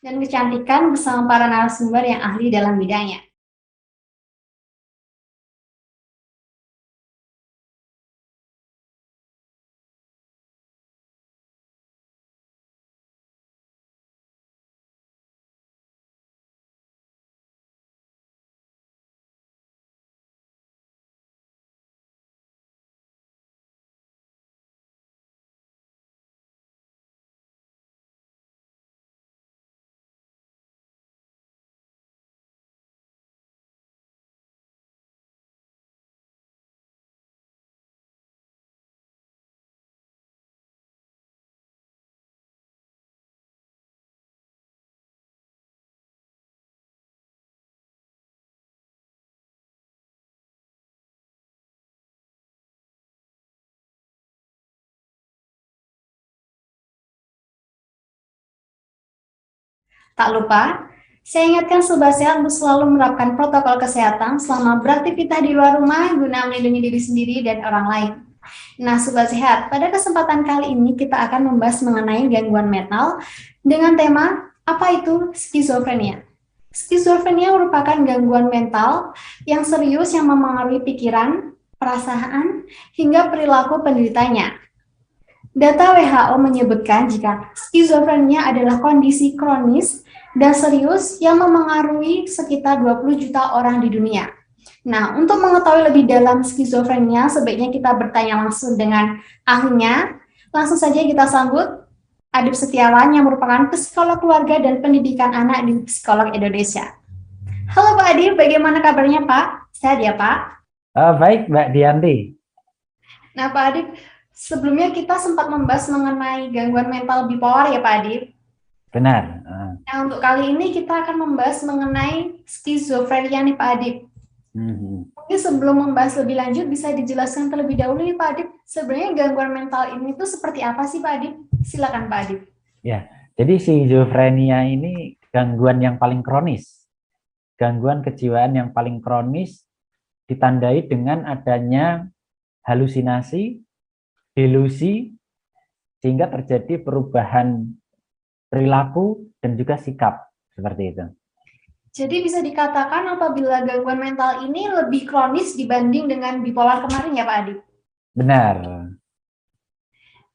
dan kecantikan bersama para narasumber yang ahli dalam bidangnya. Tak lupa, saya ingatkan Sobat Sehat untuk selalu menerapkan protokol kesehatan selama beraktivitas di luar rumah guna melindungi diri sendiri dan orang lain. Nah, Sobat Sehat, pada kesempatan kali ini kita akan membahas mengenai gangguan mental dengan tema apa itu skizofrenia. Skizofrenia merupakan gangguan mental yang serius yang memengaruhi pikiran, perasaan, hingga perilaku penderitanya. Data WHO menyebutkan jika skizofrenia adalah kondisi kronis dan serius yang memengaruhi sekitar 20 juta orang di dunia. Nah, untuk mengetahui lebih dalam skizofrenia, sebaiknya kita bertanya langsung dengan ahlinya. Langsung saja kita sambut Adip Setiawan yang merupakan psikolog keluarga dan pendidikan anak di Psikolog Indonesia. Halo Pak Adip, bagaimana kabarnya Pak? Sehat ya Pak? Baik Mbak Dianti. Nah Pak Adip, sebelumnya kita sempat membahas mengenai gangguan mental bipolar ya Pak Adip. Benar. Nah untuk kali ini kita akan membahas mengenai skizofrenia nih Pak Adip. Mungkin sebelum membahas lebih lanjut bisa dijelaskan terlebih dahulu nih Pak Adip, sebenarnya gangguan mental ini tuh seperti apa sih Pak Adip? Silakan Pak Adip. Ya, jadi skizofrenia ini gangguan yang paling kronis. Gangguan kejiwaan yang paling kronis ditandai dengan adanya halusinasi, delusi, sehingga terjadi perubahan perilaku dan juga sikap seperti itu. Jadi bisa dikatakan apabila gangguan mental ini lebih kronis dibanding dengan bipolar kemarin ya Pak Adip? Benar.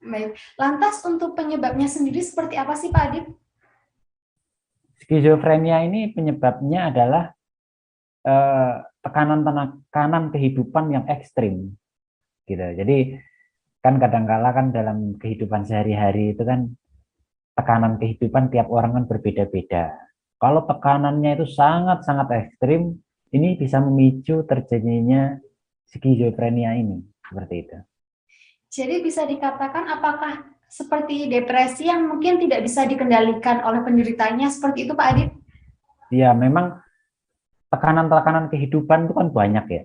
Baik, lantas untuk penyebabnya sendiri seperti apa sih Pak Adip? Skizofrenia ini penyebabnya adalah tekanan kehidupan yang ekstrim, gitu. Jadi kan kadang-kala kan dalam kehidupan sehari-hari itu kan tekanan kehidupan tiap orang kan berbeda-beda. Kalau tekanannya itu sangat-sangat ekstrim, ini bisa memicu terjadinya skizofrenia ini, seperti itu. Jadi bisa dikatakan apakah seperti depresi yang mungkin tidak bisa dikendalikan oleh penderitanya, seperti itu Pak Adip? Ya, memang tekanan-tekanan kehidupan itu kan banyak ya.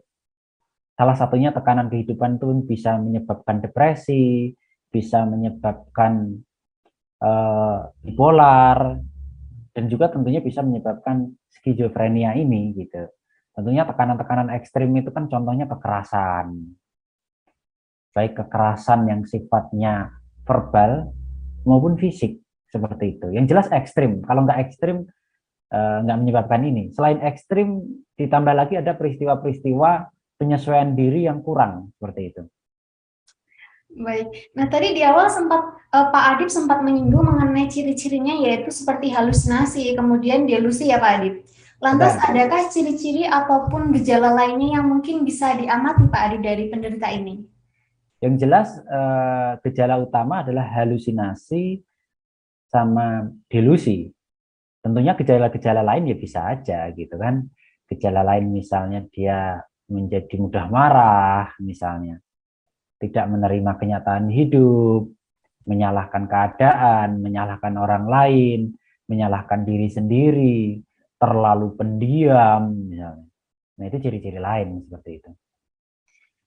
Salah satunya tekanan kehidupan itu bisa menyebabkan depresi, bisa menyebabkan bipolar, dan juga tentunya bisa menyebabkan skizofrenia ini gitu. Tentunya tekanan-tekanan ekstrim itu kan contohnya kekerasan, baik kekerasan yang sifatnya verbal maupun fisik seperti itu. Yang jelas ekstrim. Kalau nggak ekstrim nggak menyebabkan ini. Selain ekstrim, ditambah lagi ada peristiwa-peristiwa penyesuaian diri yang kurang seperti itu. Baik. Nah tadi di awal sempat Pak Adip sempat menyinggung mengenai ciri-cirinya yaitu seperti halusinasi, kemudian delusi ya Pak Adip. Lantas Benar. adakah ciri-ciri ataupun gejala lainnya yang mungkin bisa diamati Pak Adip dari penderita ini? Yang jelas gejala utama adalah halusinasi sama delusi. Tentunya gejala-gejala lain ya bisa aja gitu kan. Gejala lain misalnya dia menjadi mudah marah misalnya, tidak menerima kenyataan hidup, menyalahkan keadaan, menyalahkan orang lain, menyalahkan diri sendiri, terlalu pendiam misalnya. Nah, itu ciri-ciri lain seperti itu.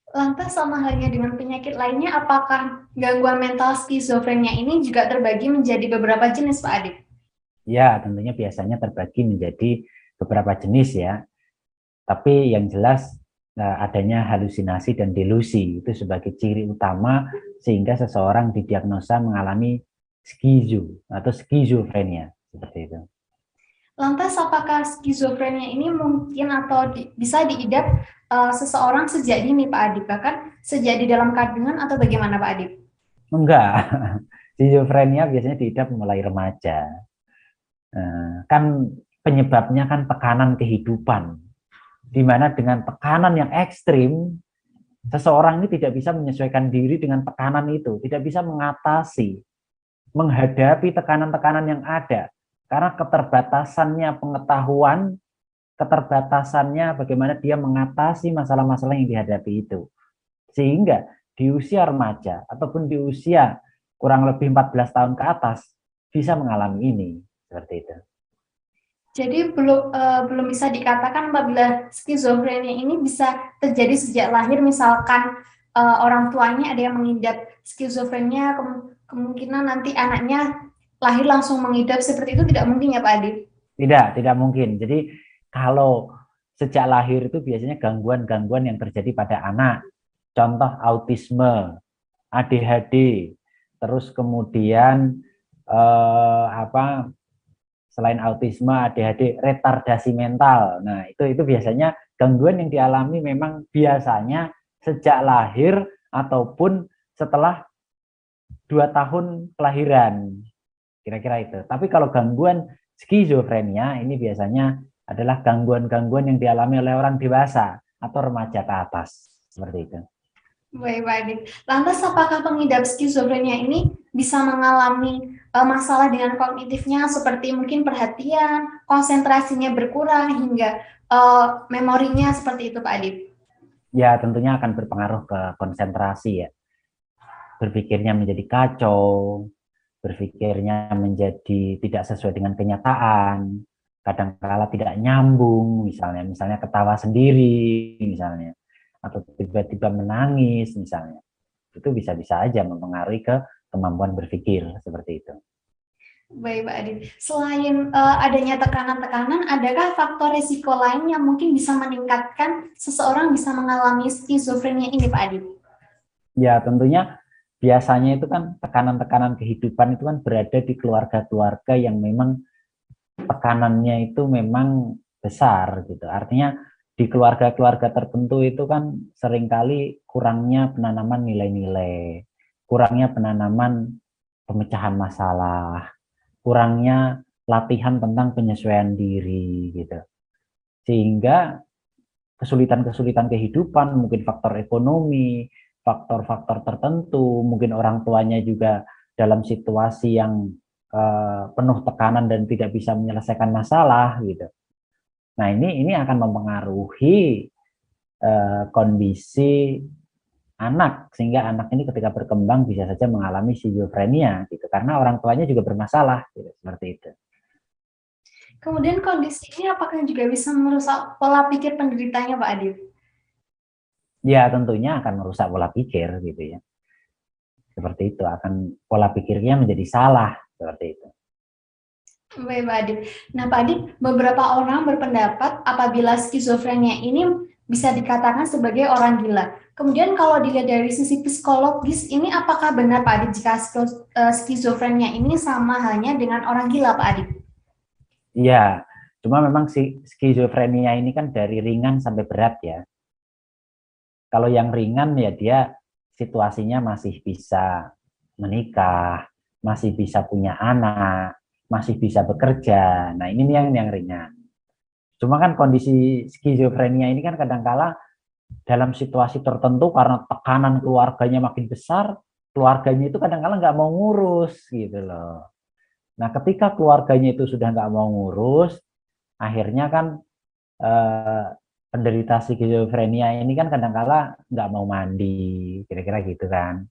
Lantas sama halnya dengan penyakit lainnya, apakah gangguan mental skizofrenia ini juga terbagi menjadi beberapa jenis Pak Adip? Ya, tentunya biasanya terbagi menjadi beberapa jenis ya. Tapi yang jelas adanya halusinasi dan delusi itu sebagai ciri utama sehingga seseorang didiagnosa mengalami skizo atau skizofrenia seperti itu. Lantas apakah skizofrenia ini mungkin atau bisa diidap seseorang sejak dini Pak Adib, bahkan sejak di dalam kandungan atau bagaimana Pak Adib? Enggak, schizofrenia biasanya diidap mulai remaja. Kan penyebabnya kan tekanan kehidupan, di mana dengan tekanan yang ekstrim, seseorang ini tidak bisa menyesuaikan diri dengan tekanan itu, tidak bisa mengatasi, menghadapi tekanan-tekanan yang ada, karena keterbatasannya pengetahuan, keterbatasannya bagaimana dia mengatasi masalah-masalah yang dihadapi itu. Sehingga di usia remaja ataupun di usia kurang lebih 14 tahun ke atas bisa mengalami ini, seperti itu. Jadi belum bisa dikatakan apabila skizofrenia ini bisa terjadi sejak lahir, misalkan orang tuanya ada yang mengidap skizofrenia, kemungkinan nanti anaknya lahir langsung mengidap seperti itu, tidak mungkin ya Pak Adib? Tidak mungkin. Jadi kalau sejak lahir itu biasanya gangguan-gangguan yang terjadi pada anak. Contoh autisme, ADHD, terus kemudian selain autisme, ADHD, retardasi mental. Nah, itu biasanya gangguan yang dialami memang biasanya sejak lahir ataupun setelah 2 tahun kelahiran. Kira-kira itu. Tapi kalau gangguan skizofrenia ini biasanya adalah gangguan-gangguan yang dialami oleh orang dewasa atau remaja ke atas. Seperti itu. Baik, Pak Adib. Lantas apakah pengidap skizofrenia ini bisa mengalami masalah dengan kognitifnya seperti mungkin perhatian, konsentrasinya berkurang hingga memorinya seperti itu Pak Adib? Ya tentunya akan berpengaruh ke konsentrasi ya. Berpikirnya menjadi kacau, berpikirnya menjadi tidak sesuai dengan kenyataan, kadang-kala tidak nyambung, misalnya ketawa sendiri, misalnya, atau tiba-tiba menangis, misalnya. Itu bisa-bisa aja mempengaruhi ke kemampuan berpikir, seperti itu. Baik, Pak Adib. Selain adanya tekanan-tekanan, adakah faktor risiko lain yang mungkin bisa meningkatkan seseorang bisa mengalami skizofrenia ini, Pak Adib? Ya, tentunya biasanya itu kan tekanan-tekanan kehidupan itu kan berada di keluarga-keluarga yang memang tekanannya itu memang besar gitu. Artinya di keluarga-keluarga tertentu itu kan seringkali kurangnya penanaman nilai-nilai, kurangnya penanaman pemecahan masalah, kurangnya latihan tentang penyesuaian diri gitu. Sehingga kesulitan-kesulitan kehidupan, mungkin faktor ekonomi, faktor-faktor tertentu, mungkin orang tuanya juga dalam situasi yang penuh tekanan dan tidak bisa menyelesaikan masalah gitu. Nah, ini akan mempengaruhi kondisi anak, sehingga anak ini ketika berkembang bisa saja mengalami skizofrenia gitu, karena orang tuanya juga bermasalah gitu, seperti itu. Kemudian kondisi ini apakah juga bisa merusak pola pikir penderitanya, Pak Adib? Ya tentunya akan merusak pola pikir gitu ya. Seperti itu, akan pola pikirnya menjadi salah, seperti itu. Baik, Pak Adib. Nah, Pak Adib, beberapa orang berpendapat apabila skizofrenia ini bisa dikatakan sebagai orang gila. Kemudian kalau dilihat dari sisi psikologis, ini apakah benar Pak Adib jika skizofrenia ini sama halnya dengan orang gila, Pak Adib? Iya, cuma memang si skizofrenia ini kan dari ringan sampai berat ya. Kalau yang ringan ya dia situasinya masih bisa menikah, masih bisa punya anak, masih bisa bekerja. Nah, ini yang ringan. Cuma kan kondisi skizofrenia ini kan kadangkala dalam situasi tertentu karena tekanan keluarganya makin besar, keluarganya itu kadangkala nggak mau ngurus gitu loh. Nah, ketika keluarganya itu sudah nggak mau ngurus, akhirnya kan penderita skizofrenia ini kan kadangkala nggak mau mandi, kira-kira gitu kan.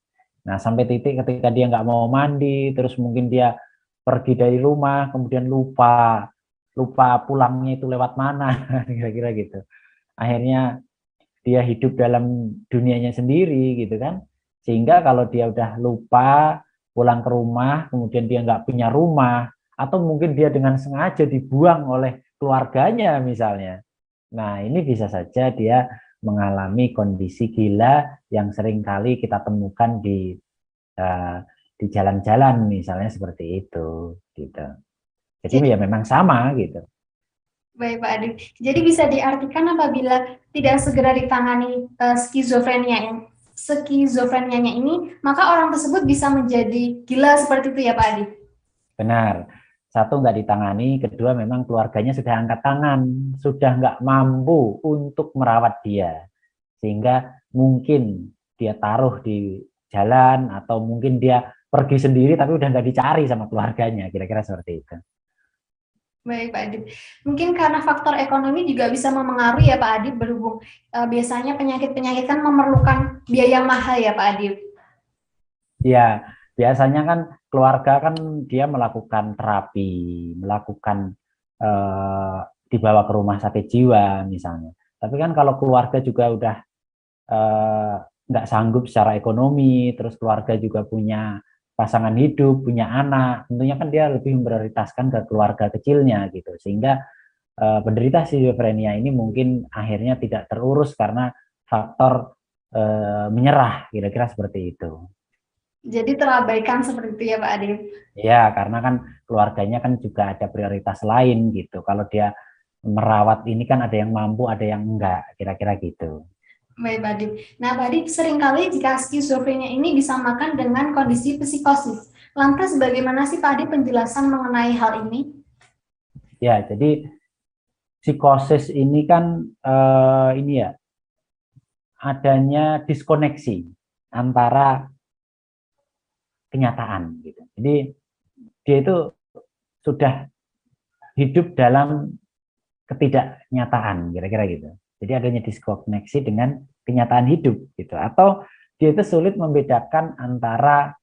Nah, sampai titik ketika dia nggak mau mandi, terus mungkin dia pergi dari rumah, kemudian lupa pulangnya itu lewat mana, kira-kira gitu. Akhirnya dia hidup dalam dunianya sendiri gitu kan. Sehingga kalau dia udah lupa pulang ke rumah, kemudian dia nggak punya rumah, atau mungkin dia dengan sengaja dibuang oleh keluarganya misalnya. Nah, ini bisa saja dia mengalami kondisi gila yang seringkali kita temukan di jalan-jalan misalnya seperti itu gitu. Jadi ya memang sama gitu. Baik, Pak Adib. Jadi bisa diartikan apabila tidak segera ditangani skizofrenianya ini, maka orang tersebut bisa menjadi gila seperti itu ya, Pak Adib? Benar. Satu, nggak ditangani, kedua memang keluarganya sudah angkat tangan, sudah nggak mampu untuk merawat dia. Sehingga mungkin dia taruh di jalan atau mungkin dia pergi sendiri tapi udah nggak dicari sama keluarganya, kira-kira seperti itu. Baik, Pak Adib. Mungkin karena faktor ekonomi juga bisa memengaruhi ya, Pak Adib, berhubung biasanya penyakit-penyakit kan memerlukan biaya mahal ya, Pak Adib. Ya, biasanya kan keluarga kan dia melakukan terapi, melakukan eh, dibawa ke rumah sakit jiwa misalnya. Tapi kan kalau keluarga juga udah eh, nggak sanggup secara ekonomi, terus keluarga juga punya pasangan hidup, punya anak, tentunya kan dia lebih memprioritaskan ke keluarga kecilnya gitu, sehingga penderita skizofrenia ini mungkin akhirnya tidak terurus karena faktor menyerah, kira-kira seperti itu. Jadi terabaikan seperti itu ya, Pak Adib. Ya, karena kan keluarganya kan juga ada prioritas lain gitu. Kalau dia merawat ini kan ada yang mampu, ada yang enggak, kira-kira gitu. Baik, Pak Adib. Nah, Pak Adib, seringkali jika skizofrenia ini disamakan dengan kondisi psikosis. Lantas bagaimana sih Pak Adib penjelasan mengenai hal ini? Ya, jadi psikosis ini kan ini ya, adanya diskoneksi antara kenyataan gitu. Jadi dia itu sudah hidup dalam ketidaknyataan, kira-kira gitu. Jadi adanya diskoneksi dengan kenyataan hidup gitu. Atau dia itu sulit membedakan antara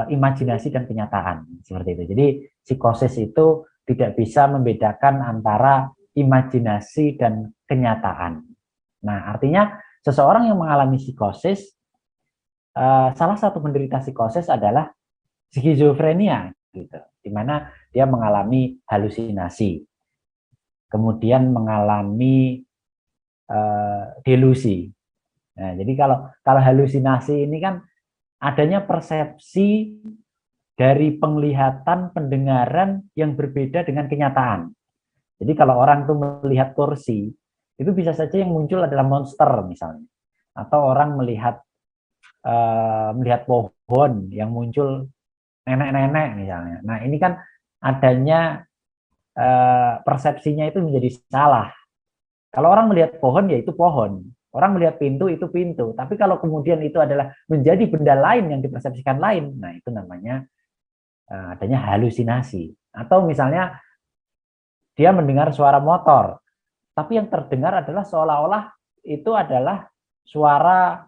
imajinasi dan kenyataan, seperti itu. Jadi psikosis itu tidak bisa membedakan antara imajinasi dan kenyataan. Nah, artinya seseorang yang mengalami psikosis, salah satu penderita psikosis adalah skizofrenia, gitu, di mana dia mengalami halusinasi, kemudian mengalami delusi. Nah, jadi kalau halusinasi ini kan adanya persepsi dari penglihatan, pendengaran yang berbeda dengan kenyataan. Jadi kalau orang tuh melihat kursi, itu bisa saja yang muncul adalah monster misalnya, atau orang melihat pohon yang muncul nenek-nenek misalnya. Nah ini kan adanya persepsinya itu menjadi salah. Kalau orang melihat pohon ya itu pohon, orang melihat pintu itu pintu. Tapi kalau kemudian itu adalah menjadi benda lain yang dipersepsikan lain, nah itu namanya adanya halusinasi. Atau misalnya dia mendengar suara motor, tapi yang terdengar adalah seolah-olah itu adalah suara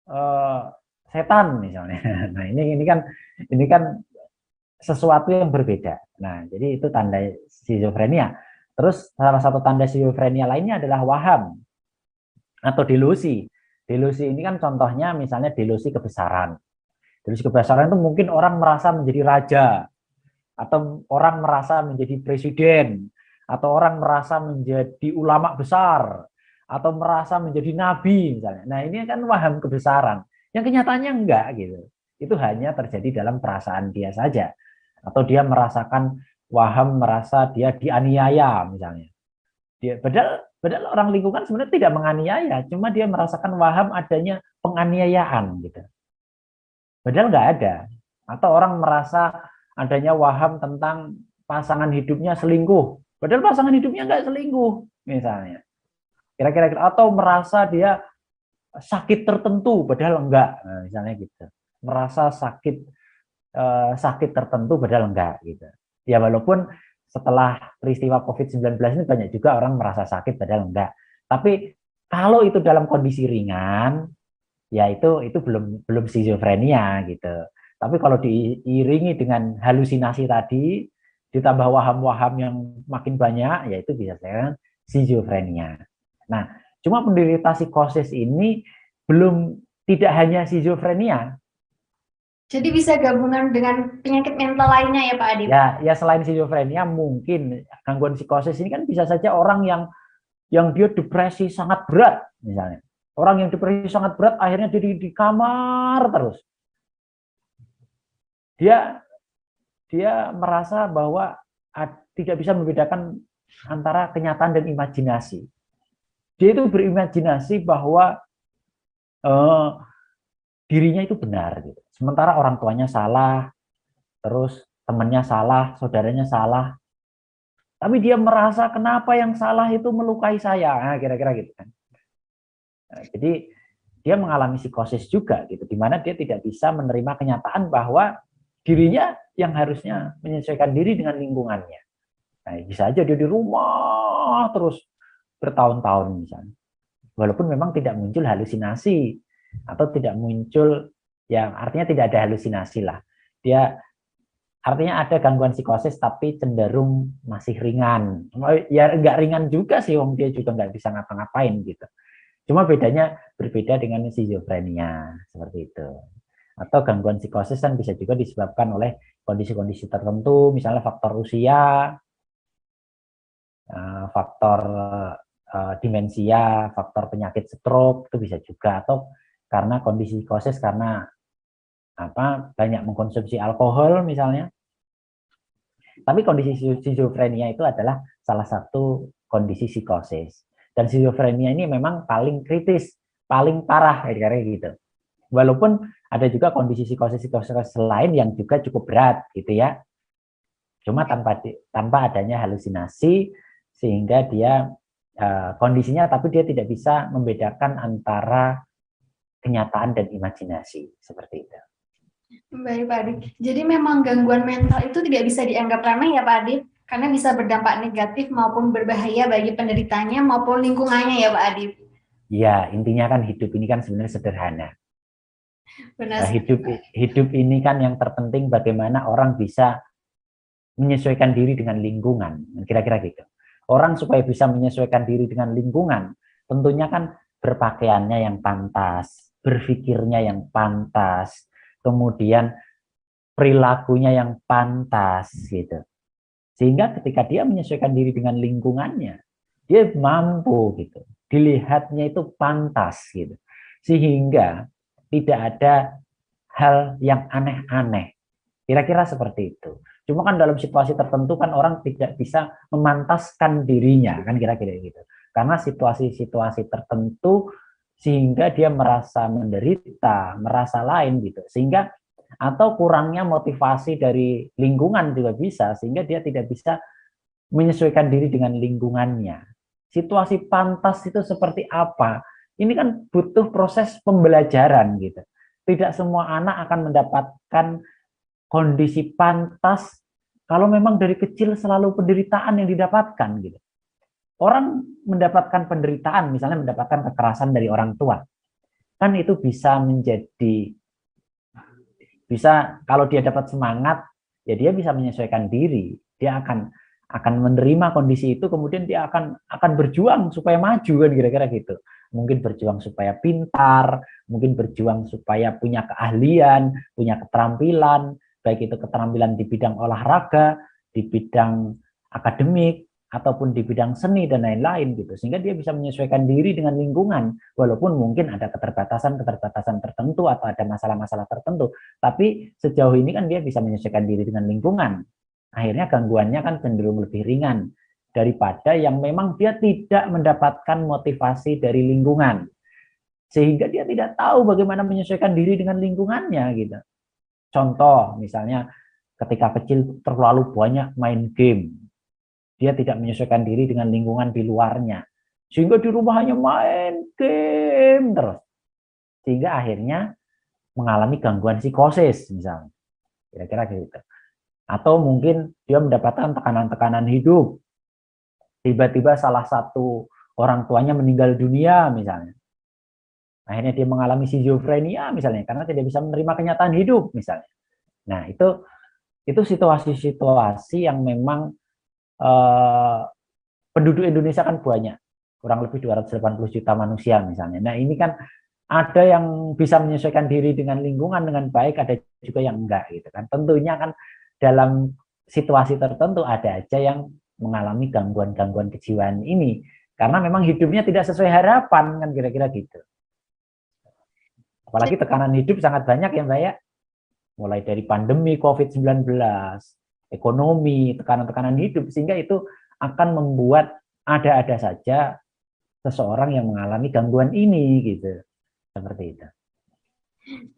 eh, setan misalnya. Nah ini kan sesuatu yang berbeda. Nah jadi itu tanda skizofrenia. Terus salah satu tanda skizofrenia lainnya adalah waham atau delusi. Delusi ini kan contohnya misalnya delusi kebesaran. Delusi kebesaran itu mungkin orang merasa menjadi raja, atau orang merasa menjadi presiden, atau orang merasa menjadi ulama besar, atau merasa menjadi nabi misalnya. Nah ini kan waham kebesaran, yang kenyataannya enggak gitu. Itu hanya terjadi dalam perasaan dia saja. Atau dia merasakan waham merasa dia dianiaya misalnya. Padahal orang lingkungan sebenarnya tidak menganiaya, cuma dia merasakan waham adanya penganiayaan gitu. Padahal nggak ada. Atau orang merasa adanya waham tentang pasangan hidupnya selingkuh. Padahal pasangan hidupnya nggak selingkuh, misalnya. Kira-kira atau merasa dia sakit tertentu, padahal enggak, nah, misalnya gitu. Merasa sakit tertentu, padahal enggak, gitu. Ya walaupun setelah peristiwa COVID-19 ini banyak juga orang merasa sakit, padahal enggak. Tapi kalau itu dalam kondisi ringan, ya itu belum skizofrenia gitu. Tapi kalau diiringi dengan halusinasi tadi, ditambah waham-waham yang makin banyak, ya itu bisa saya skizofrenia. Nah, cuma penderita psikosis ini belum tidak hanya skizofrenia. Jadi bisa gabungan dengan penyakit mental lainnya ya, Pak Adib? Ya selain skizofrenia mungkin gangguan psikosis ini kan bisa saja orang yang dia depresi sangat berat misalnya. Orang yang depresi sangat berat akhirnya di kamar terus. Dia merasa bahwa tidak bisa membedakan antara kenyataan dan imajinasi. Dia itu berimajinasi bahwa dirinya itu benar gitu. Sementara orang tuanya salah, terus temannya salah, saudaranya salah, tapi dia merasa kenapa yang salah itu melukai saya, nah, kira-kira gitu kan. Nah, jadi dia mengalami psikosis juga gitu, di mana dia tidak bisa menerima kenyataan bahwa dirinya yang harusnya menyesuaikan diri dengan lingkungannya. Nah, bisa aja dia di rumah terus bertahun-tahun misalnya, walaupun memang tidak muncul halusinasi atau tidak muncul, yang artinya tidak ada halusinasi lah. Dia artinya ada gangguan psikosis tapi cenderung masih ringan. Ya enggak ringan juga sih, wong dia juga nggak bisa ngapa-ngapain gitu. Cuma berbeda dengan skizofrenia seperti itu. Atau gangguan psikosis kan bisa juga disebabkan oleh kondisi-kondisi tertentu, misalnya faktor usia, faktor demensia, faktor penyakit stroke itu bisa juga, atau karena kondisi psikosis karena banyak mengkonsumsi alkohol misalnya. Tapi kondisi skizofrenia itu adalah salah satu kondisi psikosis. Dan skizofrenia ini memang paling kritis, paling parah kayak gitu. Walaupun ada juga kondisi psikosis lain yang juga cukup berat gitu ya. Cuma tanpa adanya halusinasi, sehingga dia kondisinya, tapi dia tidak bisa membedakan antara kenyataan dan imajinasi seperti itu. Baik Pak Adi. Jadi memang gangguan mental itu tidak bisa dianggap remeh ya Pak Adi, karena bisa berdampak negatif maupun berbahaya bagi penderitanya maupun lingkungannya ya Pak Adi. Ya, intinya kan hidup ini kan sebenarnya sederhana. Benar. Hidup ini kan yang terpenting bagaimana orang bisa menyesuaikan diri dengan lingkungan, kira-kira gitu. Orang supaya bisa menyesuaikan diri dengan lingkungan, tentunya kan berpakaiannya yang pantas, berpikirnya yang pantas, kemudian perilakunya yang pantas gitu. Sehingga ketika dia menyesuaikan diri dengan lingkungannya, dia mampu gitu. Dilihatnya itu pantas gitu. Sehingga tidak ada hal yang aneh-aneh. Kira-kira seperti itu. Cuma kan dalam situasi tertentu kan orang tidak bisa memantaskan dirinya, kan kira-kira gitu. Karena situasi-situasi tertentu sehingga dia merasa menderita, merasa lain gitu. Sehingga atau kurangnya motivasi dari lingkungan juga bisa, sehingga dia tidak bisa menyesuaikan diri dengan lingkungannya. Situasi pantas itu seperti apa? Ini kan butuh proses pembelajaran gitu. Tidak semua anak akan mendapatkan kondisi pantas kalau memang dari kecil selalu penderitaan yang didapatkan gitu. Orang mendapatkan penderitaan, misalnya mendapatkan kekerasan dari orang tua, kan itu bisa kalau dia dapat semangat, ya dia bisa menyesuaikan diri, dia akan menerima kondisi itu, kemudian dia akan berjuang supaya maju kan kira-kira gitu. Mungkin berjuang supaya pintar, mungkin berjuang supaya punya keahlian, punya keterampilan, baik itu keterampilan di bidang olahraga, di bidang akademik, ataupun di bidang seni dan lain-lain gitu, sehingga dia bisa menyesuaikan diri dengan lingkungan, walaupun mungkin ada keterbatasan tertentu atau ada masalah-masalah tertentu, tapi sejauh ini kan dia bisa menyesuaikan diri dengan lingkungan. Akhirnya gangguannya kan cenderung lebih ringan daripada yang memang dia tidak mendapatkan motivasi dari lingkungan, sehingga dia tidak tahu bagaimana menyesuaikan diri dengan lingkungannya gitu. Contoh misalnya ketika kecil terlalu banyak main game, dia tidak menyesuaikan diri dengan lingkungan di luarnya, sehingga di rumah hanya main game terus, sehingga akhirnya mengalami gangguan psikosis misalnya, kira-kira gitu. Atau mungkin dia mendapatkan tekanan-tekanan hidup, tiba-tiba salah satu orang tuanya meninggal dunia misalnya, akhirnya dia mengalami skizofrenia misalnya karena tidak bisa menerima kenyataan hidup misalnya. Nah itu situasi-situasi yang memang penduduk Indonesia kan banyak, kurang lebih 280 juta manusia misalnya. Nah ini kan ada yang bisa menyesuaikan diri dengan lingkungan dengan baik, ada juga yang enggak gitu kan. Tentunya kan dalam situasi tertentu ada aja yang mengalami gangguan-gangguan kejiwaan ini karena memang hidupnya tidak sesuai harapan kan kira-kira gitu. Apalagi tekanan hidup sangat banyak ya Mbak ya. Mulai dari pandemi COVID-19, ekonomi, tekanan-tekanan hidup, sehingga itu akan membuat ada-ada saja seseorang yang mengalami gangguan ini gitu. Seperti itu.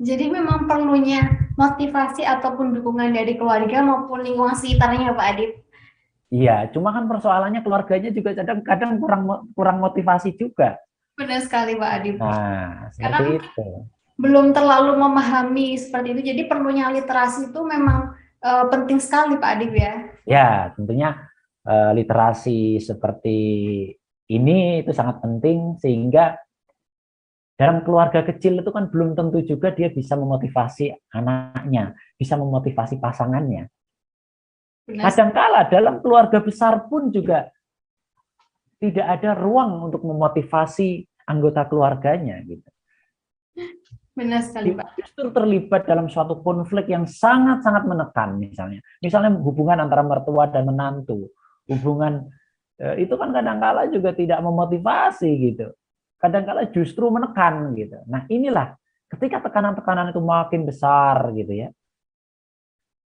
Jadi memang perlunya motivasi ataupun dukungan dari keluarga maupun lingkungan sekitarnya Pak Adip. Iya, cuma kan persoalannya keluarganya juga kadang-kadang kurang motivasi juga. Benar sekali Pak Adip. Nah, Karena seperti itu. belum terlalu memahami seperti itu. Jadi perlunya literasi itu memang penting sekali Pak Adip ya. Ya, tentunya literasi seperti ini itu sangat penting sehingga dalam keluarga kecil itu kan belum tentu juga dia bisa memotivasi anaknya, bisa memotivasi pasangannya. Kadangkala dalam keluarga besar pun juga tidak ada ruang untuk memotivasi anggota keluarganya gitu. Benar sekali Pak. Justru terlibat dalam suatu konflik yang sangat-sangat menekan misalnya hubungan antara mertua dan menantu, hubungan itu kan kadangkala juga tidak memotivasi gitu. Kadangkala justru menekan gitu. Nah, inilah ketika tekanan-tekanan itu makin besar gitu ya.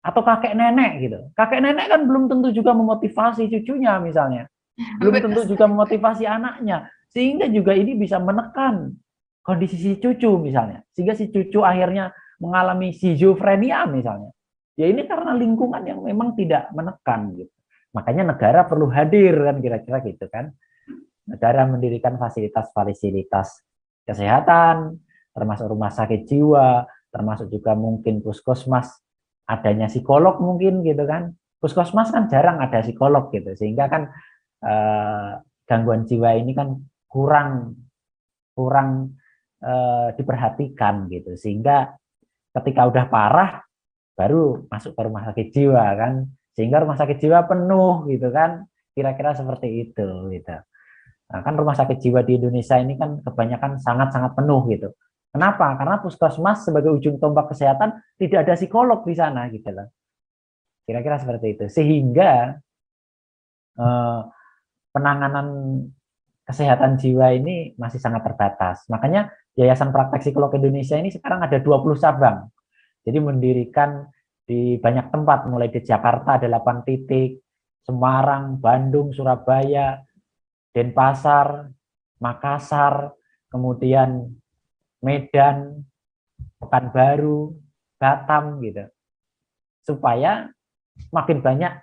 Atau kakek nenek gitu. Kakek nenek kan belum tentu juga memotivasi cucunya misalnya. Belum tentu juga memotivasi anaknya. Sehingga juga ini bisa menekan kondisi si cucu misalnya. Sehingga si cucu akhirnya mengalami schizofrenia misalnya. Ya ini karena lingkungan yang memang tidak menekan gitu. Makanya negara perlu hadir kan kira-kira gitu kan. Negara mendirikan fasilitas-fasilitas kesehatan, termasuk rumah sakit jiwa, termasuk juga mungkin puskesmas, adanya psikolog mungkin gitu kan. Puskesmas kan jarang ada psikolog gitu, sehingga kan gangguan jiwa ini kan kurang diperhatikan gitu, sehingga ketika udah parah baru masuk ke rumah sakit jiwa kan, sehingga rumah sakit jiwa penuh gitu kan, kira-kira seperti itu gitu. Nah, kan rumah sakit jiwa di Indonesia ini kan kebanyakan sangat-sangat penuh gitu. Kenapa? Karena puskesmas sebagai ujung tombak kesehatan tidak ada psikolog di sana gitu loh. Kira-kira seperti itu. Sehingga penanganan kesehatan jiwa ini masih sangat terbatas. Makanya Yayasan Praktek Psikolog Indonesia ini sekarang ada 20 cabang. Jadi mendirikan di banyak tempat, mulai di Jakarta ada 8 titik, Semarang, Bandung, Surabaya, Denpasar, Makassar, kemudian Medan, Pekanbaru, Batam gitu. Supaya makin banyak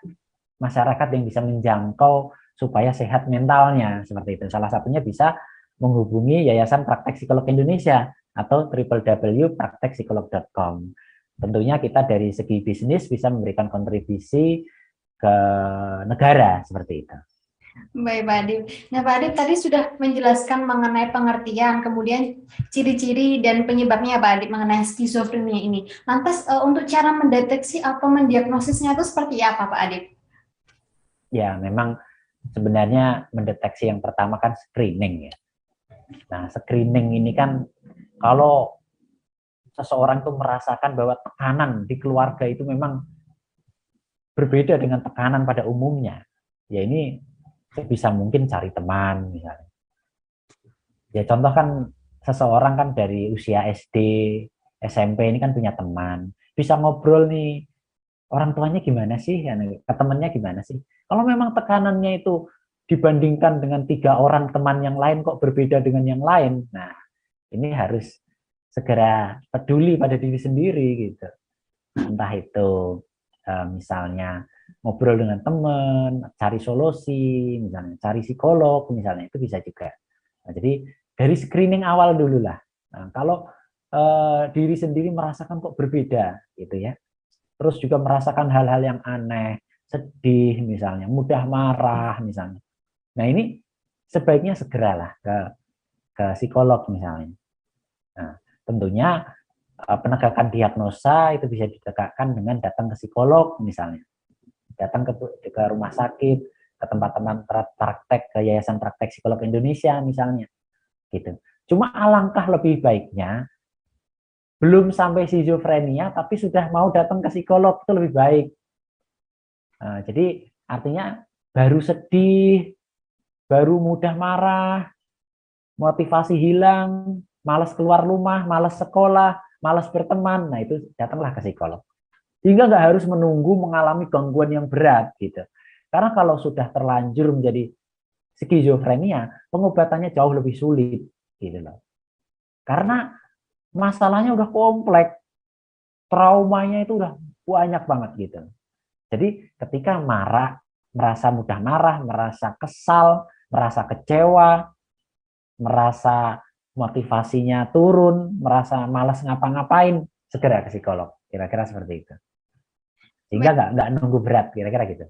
masyarakat yang bisa menjangkau supaya sehat mentalnya seperti itu. Salah satunya bisa menghubungi Yayasan Praktek Psikolog Indonesia atau www.praktekpsikolog.com. Tentunya kita dari segi bisnis bisa memberikan kontribusi ke negara seperti itu. Baik Pak Adip. Nah Pak Adip tadi sudah menjelaskan mengenai pengertian, kemudian ciri-ciri dan penyebabnya Pak Adip mengenai skizofrenia ini. Lantas untuk cara mendeteksi atau mendiagnosisnya itu seperti apa Pak Adip? Ya memang sebenarnya mendeteksi yang pertama kan screening ya. Nah screening ini kan kalau seseorang tuh merasakan bahwa tekanan di keluarga itu memang berbeda dengan tekanan pada umumnya, ya ini bisa mungkin cari teman misalnya. Ya contoh kan seseorang kan dari usia SD, SMP ini kan punya teman, bisa ngobrol nih, orang tuanya gimana sih, ke temannya gimana sih. Kalau memang tekanannya itu dibandingkan dengan 3 orang teman yang lain kok berbeda dengan yang lain, nah ini harus segera peduli pada diri sendiri gitu. Entah itu misalnya ngobrol dengan teman, cari solusi, misalnya cari psikolog, misalnya itu bisa juga. Nah, jadi dari screening awal dulu lah. Nah, kalau diri sendiri merasakan kok berbeda, gitu ya. Terus juga merasakan hal-hal yang aneh, sedih, misalnya, mudah marah, misalnya. Nah ini sebaiknya segeralah ke psikolog, misalnya. Nah, tentunya penegakan diagnosa itu bisa ditegakkan dengan datang ke psikolog, misalnya. Datang ke rumah sakit, ke tempat-tempat praktek, ke Yayasan Praktek Psikolog Indonesia misalnya, gitu. Cuma alangkah lebih baiknya belum sampai schizofrenia tapi sudah mau datang ke psikolog itu lebih baik. Nah, jadi artinya baru sedih, baru mudah marah, motivasi hilang, malas keluar rumah, malas sekolah, malas berteman, nah itu datanglah ke psikolog. Sehingga nggak harus menunggu mengalami gangguan yang berat gitu. Karena kalau sudah terlanjur menjadi skizofrenia, pengobatannya jauh lebih sulit gitu loh. Karena masalahnya udah kompleks, traumanya itu udah banyak banget gitu. Jadi ketika marah, merasa mudah marah, merasa kesal, merasa kecewa, merasa motivasinya turun, merasa malas ngapa-ngapain, segera ke psikolog. Kira-kira seperti itu. Sehingga nggak nunggu berat, kira-kira gitu.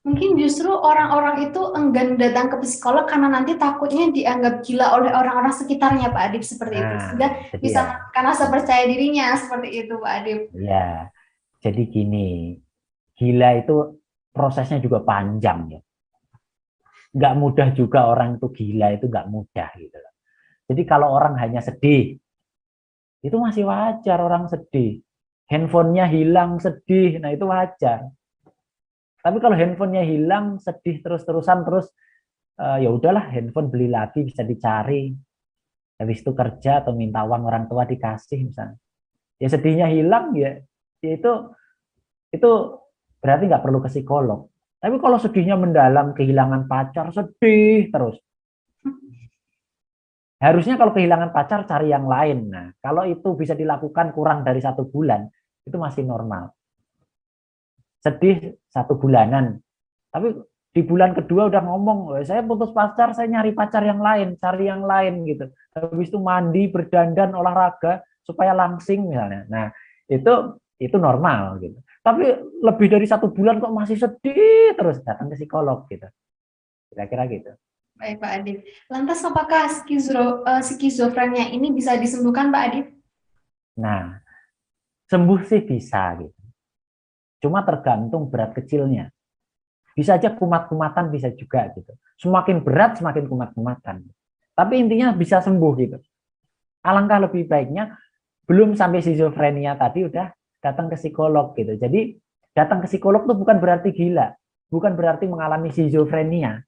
Mungkin justru orang-orang itu enggan datang ke psikolog karena nanti takutnya dianggap gila oleh orang-orang sekitarnya, Pak Adib, seperti itu. Sehingga bisa karena rasa percaya dirinya seperti itu, Pak Adib. Ya, jadi gini, gila itu prosesnya juga panjang ya. Nggak mudah juga orang itu gila, itu nggak mudah gitu loh. Jadi kalau orang hanya sedih, itu masih wajar orang sedih. Handphonenya hilang sedih, nah itu wajar. Tapi kalau handphonenya hilang sedih terus-terusan terus ya udahlah, handphone beli lagi bisa dicari. Habis itu kerja atau minta uang orang tua dikasih misalnya. Ya sedihnya hilang ya itu berarti nggak perlu ke psikolog. Tapi kalau sedihnya mendalam, kehilangan pacar, sedih terus. Harusnya kalau kehilangan pacar cari yang lain. Nah, kalau itu bisa dilakukan kurang dari 1 bulan, itu masih normal. Sedih 1 bulanan, tapi di bulan kedua udah ngomong, saya putus pacar, saya nyari pacar yang lain, cari yang lain gitu. Habis itu mandi, berdandan, olahraga supaya langsing misalnya. Nah, itu normal gitu. Tapi lebih dari 1 bulan kok masih sedih terus, datang ke psikolog gitu. Kira-kira gitu. Baik, Pak Adib. Lantas apakah skizofrenia ini bisa disembuhkan, Pak Adib? Nah, sembuh sih bisa gitu. Cuma tergantung berat kecilnya. Bisa aja kumat-kumatan bisa juga gitu. Semakin berat semakin kumat-kumatan. Tapi intinya bisa sembuh gitu. Alangkah lebih baiknya belum sampai skizofrenia tadi udah datang ke psikolog gitu. Jadi datang ke psikolog itu bukan berarti gila, bukan berarti mengalami skizofrenia.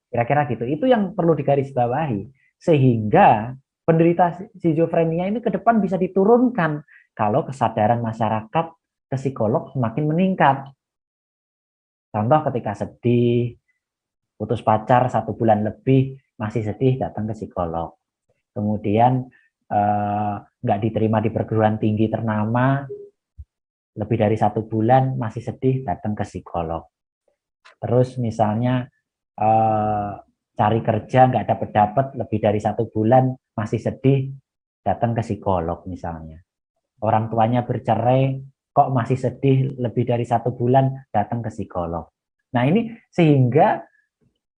Kira-kira gitu. Itu yang perlu digarisbawahi. Sehingga penderita skizofrenia ini ke depan bisa diturunkan kalau kesadaran masyarakat ke psikolog semakin meningkat. Contoh ketika sedih, putus pacar 1 bulan lebih, masih sedih, datang ke psikolog. Kemudian nggak diterima di perguruan tinggi ternama, lebih dari 1 bulan, masih sedih, datang ke psikolog. Terus misalnya cari kerja nggak dapat lebih dari 1 bulan, masih sedih, datang ke psikolog misalnya. Orang tuanya bercerai, kok masih sedih lebih dari 1 bulan, datang ke psikolog. Nah ini sehingga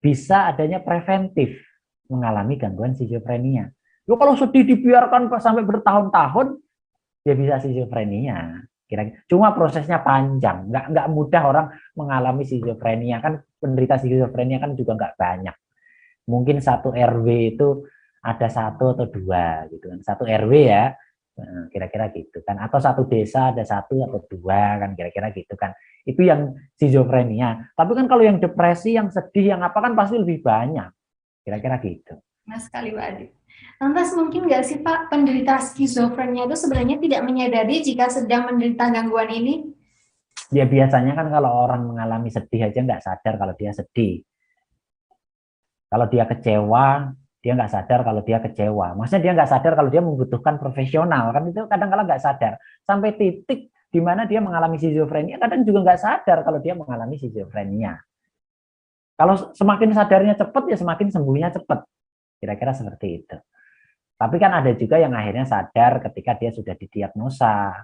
bisa adanya preventif mengalami gangguan skizofrenia. Loh, kalau sedih dibiarkan sampai bertahun-tahun, ya bisa skizofrenia. Kira-kira. Cuma prosesnya panjang, nggak mudah orang mengalami skizofrenia. Kan penderita skizofrenia kan juga nggak banyak. Mungkin 1 RW itu ada 1 atau 2 gitu kan. 1 RW ya, kira-kira gitu kan. Atau 1 desa ada 1 atau 2 kan, kira-kira gitu kan. Itu yang skizofrenia. Tapi kan kalau yang depresi, yang sedih, yang apa kan pasti lebih banyak. Kira-kira gitu. Mas sekali, Pak Adib. Lantas mungkin nggak sih Pak, penderita skizofrenia itu sebenarnya tidak menyadari jika sedang menderita gangguan ini? Ya biasanya kan kalau orang mengalami sedih aja nggak sadar kalau dia sedih. Kalau dia kecewa, dia nggak sadar kalau dia kecewa. Maksudnya dia nggak sadar kalau dia membutuhkan profesional. Kan itu kadang-kadang nggak sadar. Sampai titik di mana dia mengalami skizofrenia, kadang juga nggak sadar kalau dia mengalami skizofrenia. Kalau semakin sadarnya cepat, ya semakin sembuhnya cepat. Kira-kira seperti itu. Tapi kan ada juga yang akhirnya sadar ketika dia sudah didiagnosa,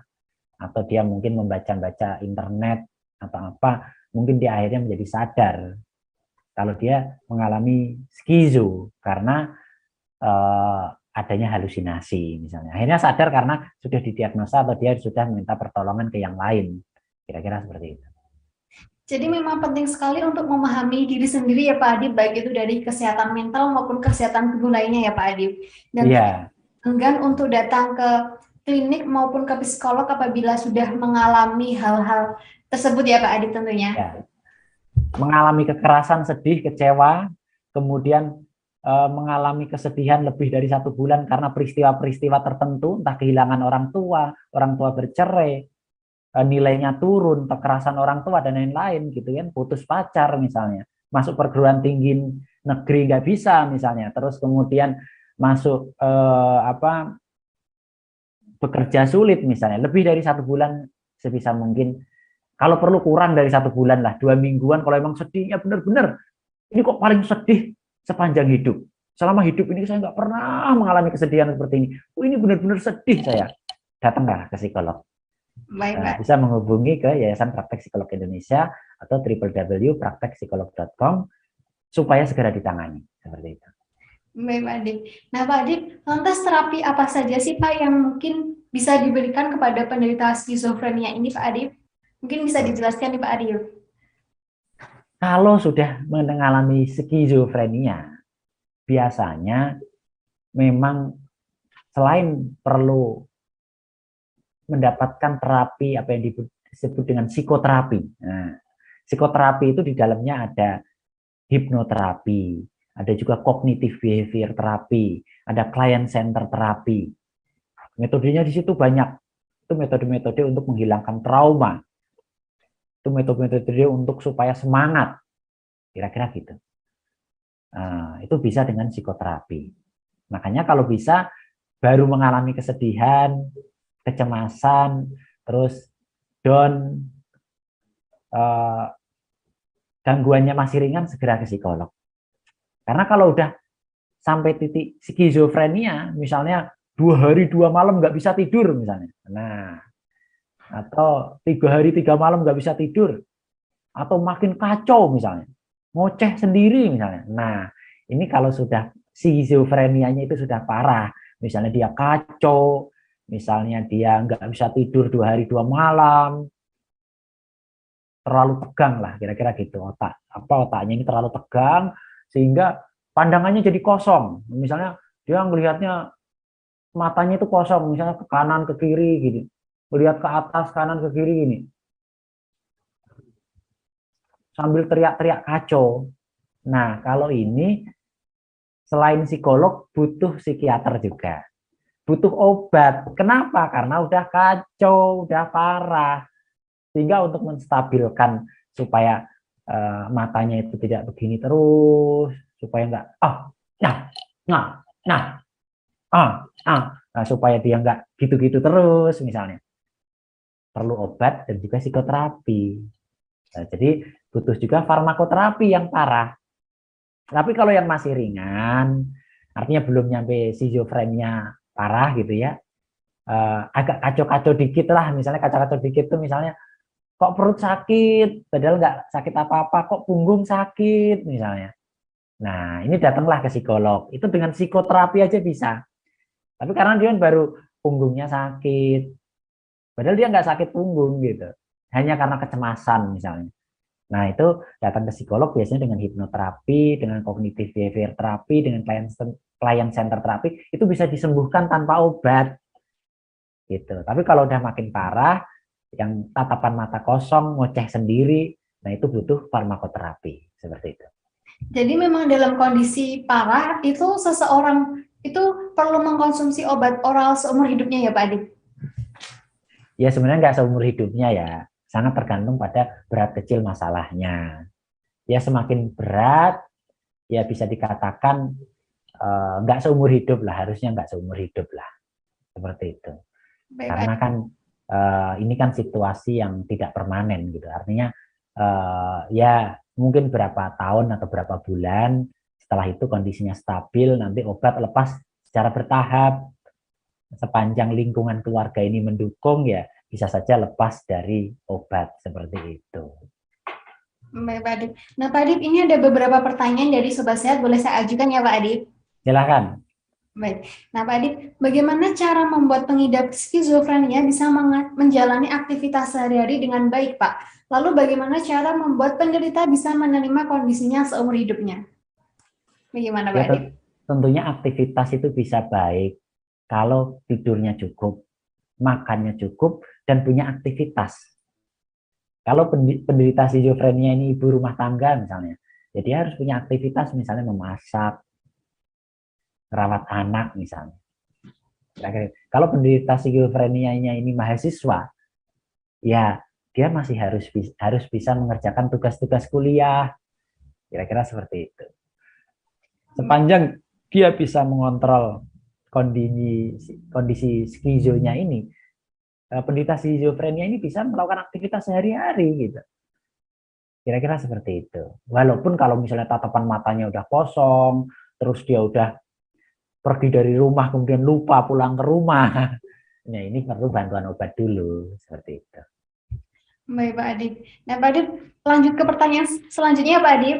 atau dia mungkin membaca-baca internet, atau apa, mungkin dia akhirnya menjadi sadar kalau dia mengalami skizo karena adanya halusinasi misalnya. Akhirnya sadar karena sudah didiagnosa atau dia sudah meminta pertolongan ke yang lain. Kira-kira seperti itu. Jadi memang penting sekali untuk memahami diri sendiri ya Pak Adib, baik itu dari kesehatan mental maupun kesehatan tubuh lainnya ya Pak Adib. Dan enggan untuk datang ke klinik maupun ke psikolog apabila sudah mengalami hal-hal tersebut ya Pak Adib tentunya. Ya. Mengalami kekerasan, sedih, kecewa, kemudian mengalami kesedihan lebih dari 1 bulan karena peristiwa-peristiwa tertentu, entah kehilangan orang tua bercerai, nilainya turun, kekerasan orang tua dan lain-lain gitu kan, putus pacar misalnya, masuk perguruan tinggi negeri nggak bisa misalnya, terus kemudian masuk bekerja sulit misalnya, lebih dari 1 bulan sebisa mungkin, kalau perlu kurang dari 1 bulan lah, 2 mingguan kalau emang sedihnya benar-benar, ini kok paling sedih sepanjang hidup. Selama hidup ini saya nggak pernah mengalami kesedihan seperti ini. Oh, ini benar-benar sedih saya. Datanglah ke psikolog. Baik, Pak. Bisa menghubungi ke Yayasan Praktek Psikolog Indonesia atau www.praktekpsikolog.com supaya segera ditangani. Seperti itu. Baik, Pak Adip. Nah, Pak Adip, lantas terapi apa saja sih, Pak, yang mungkin bisa diberikan kepada penderita skizofrenia ini, Pak Adip? Mungkin bisa dijelaskan nih, Pak Adip. Kalau sudah mengalami skizofrenia, biasanya memang selain perlu mendapatkan terapi apa yang disebut dengan psikoterapi. Nah, psikoterapi itu di dalamnya ada hipnoterapi, ada juga cognitive behavior terapi, ada client center terapi. Metodenya di situ banyak. Itu metode-metode untuk menghilangkan trauma. Itu metode-metode untuk supaya semangat. Kira-kira gitu. Nah, itu bisa dengan psikoterapi. Makanya kalau bisa baru mengalami kesedihan, kecemasan, terus down, gangguannya masih ringan, segera ke psikolog. Karena kalau udah sampai titik skizofrenia, misalnya 2 hari 2 malam nggak bisa tidur misalnya, nah, atau 3 hari 3 malam nggak bisa tidur, atau makin kacau misalnya, ngoceh sendiri misalnya. Nah, ini kalau sudah skizofrenianya itu sudah parah, misalnya dia kacau, misalnya dia nggak bisa tidur 2 hari 2 malam, terlalu tegang lah, kira-kira gitu, otaknya ini terlalu tegang sehingga pandangannya jadi kosong. Misalnya dia melihatnya matanya itu kosong, misalnya ke kanan ke kiri gitu, melihat ke atas kanan ke kiri gini, sambil teriak-teriak kacau. Nah, kalau ini selain psikolog butuh psikiater juga, butuh obat. Kenapa? Karena udah kacau, udah parah. Sehingga untuk menstabilkan supaya matanya itu tidak begini terus, supaya enggak supaya dia enggak gitu-gitu terus misalnya, perlu obat dan juga psikoterapi. Nah, jadi butuh juga farmakoterapi yang parah. Tapi kalau yang masih ringan, artinya belum nyampe skizofrenia parah gitu ya, agak kacau-kacau dikit lah, misalnya kacau-kacau dikit tuh misalnya kok perut sakit, padahal nggak sakit apa-apa, kok punggung sakit misalnya. Nah, ini datanglah ke psikolog. Itu dengan psikoterapi aja bisa. Tapi karena dia baru punggungnya sakit, padahal dia nggak sakit punggung gitu. Hanya karena kecemasan misalnya. Nah, itu datang ke psikolog biasanya dengan hipnoterapi, dengan cognitive behavior terapi, dengan client center terapi, itu bisa disembuhkan tanpa obat. Gitu. Tapi kalau udah makin parah, yang tatapan mata kosong, ngoceh sendiri, nah itu butuh farmakoterapi, seperti itu. Jadi memang dalam kondisi parah itu seseorang itu perlu mengkonsumsi obat oral seumur hidupnya ya, Pak Adip? Ya sebenarnya nggak seumur hidupnya ya, sangat tergantung pada berat kecil masalahnya. Ya semakin berat, ya bisa dikatakan nggak seumur hidup lah, harusnya nggak seumur hidup lah, seperti itu. Baik, Karena kan ini kan situasi yang tidak permanen gitu, artinya ya mungkin berapa tahun atau berapa bulan, setelah itu kondisinya stabil, nanti obat lepas secara bertahap, sepanjang lingkungan keluarga ini mendukung ya bisa saja lepas dari obat seperti itu. Baik, Pak Adip. Nah, Pak Adip, ini ada beberapa pertanyaan dari Sobat Sehat, boleh saya ajukan ya, Pak Adip? Silakan. Baik. Nah, Pak Adip, bagaimana cara membuat pengidap skizofrenia bisa menjalani aktivitas sehari-hari dengan baik, Pak? Lalu bagaimana cara membuat penderita bisa menerima kondisinya seumur hidupnya? Bagaimana, Pak Ya Adip? tentunya aktivitas itu bisa baik kalau tidurnya cukup, makannya cukup, dan punya aktivitas. Kalau penderita skizofrenia ini ibu rumah tangga misalnya, jadi harus punya aktivitas misalnya memasak, merawat anak misalnya. Kalau penderita skizofrenianya ini mahasiswa, ya dia masih harus bisa mengerjakan tugas-tugas kuliah, kira-kira seperti itu. Sepanjang dia bisa mengontrol kondisi skizonya ini, penderita skizofrenia ini bisa melakukan aktivitas sehari-hari gitu. Kira-kira seperti itu. Walaupun kalau misalnya tatapan matanya udah kosong, terus dia udah pergi dari rumah kemudian lupa pulang ke rumah, nah ini perlu bantuan obat dulu seperti itu. Baik Pak Adib. Nah Pak Adib, lanjut ke pertanyaan selanjutnya Pak Adib.